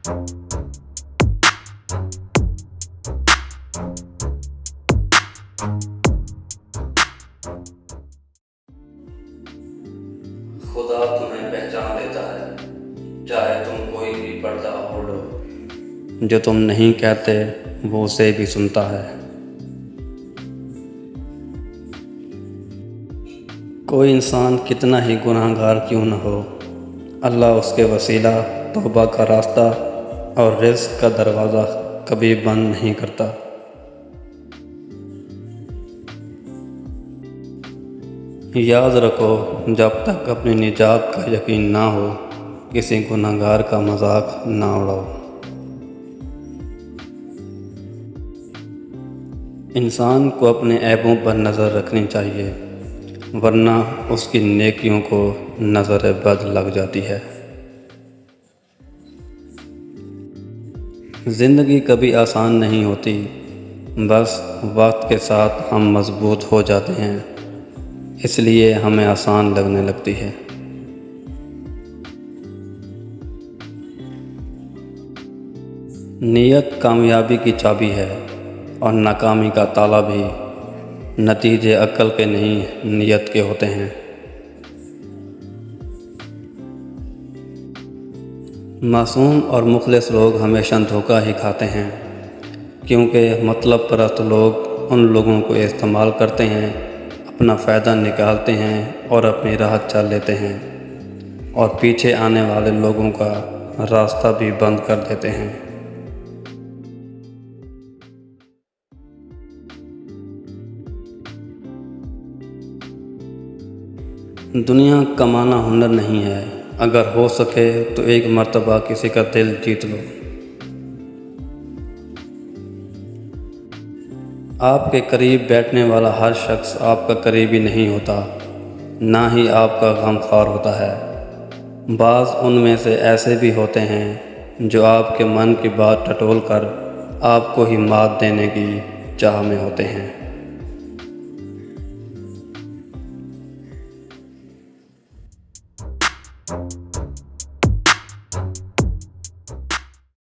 خدا تمہیں پہچان لیتا ہے، چاہے تم کوئی بھی پردہ اوڑھو۔ جو تم نہیں کہتے وہ اسے بھی سنتا ہے۔ کوئی انسان کتنا ہی گناہ گار کیوں نہ ہو، اللہ اس کے وسیلہ، توبہ کا راستہ اور رزق کا دروازہ کبھی بند نہیں کرتا۔ یاد رکھو، جب تک اپنی نجات کا یقین نہ ہو، کسی گناہ گار کا مذاق نہ اڑاؤ۔ انسان کو اپنے عیبوں پر نظر رکھنی چاہیے، ورنہ اس کی نیکیوں کو نظر بد لگ جاتی ہے۔ زندگی کبھی آسان نہیں ہوتی، بس وقت کے ساتھ ہم مضبوط ہو جاتے ہیں، اس لیے ہمیں آسان لگنے لگتی ہے۔ نیت کامیابی کی چابی ہے، اور ناکامی کا تالا بھی۔ نتیجے عقل کے نہیں، نیت کے ہوتے ہیں۔ معصوم اور مخلص لوگ ہمیشہ دھوکہ ہی کھاتے ہیں، کیونکہ مطلب پرست لوگ ان لوگوں کو استعمال کرتے ہیں، اپنا فائدہ نکالتے ہیں اور اپنی راہ چل لیتے ہیں، اور پیچھے آنے والے لوگوں کا راستہ بھی بند کر دیتے ہیں۔ دنیا کمانا ہنر نہیں ہے، اگر ہو سکے تو ایک مرتبہ کسی کا دل جیت لو۔ آپ کے قریب بیٹھنے والا ہر شخص آپ کا قریبی نہیں ہوتا، نہ ہی آپ کا غمخوار ہوتا ہے۔ بعض ان میں سے ایسے بھی ہوتے ہیں جو آپ کے من کی بات ٹٹول کر آپ کو ہی مات دینے کی چاہ میں ہوتے ہیں۔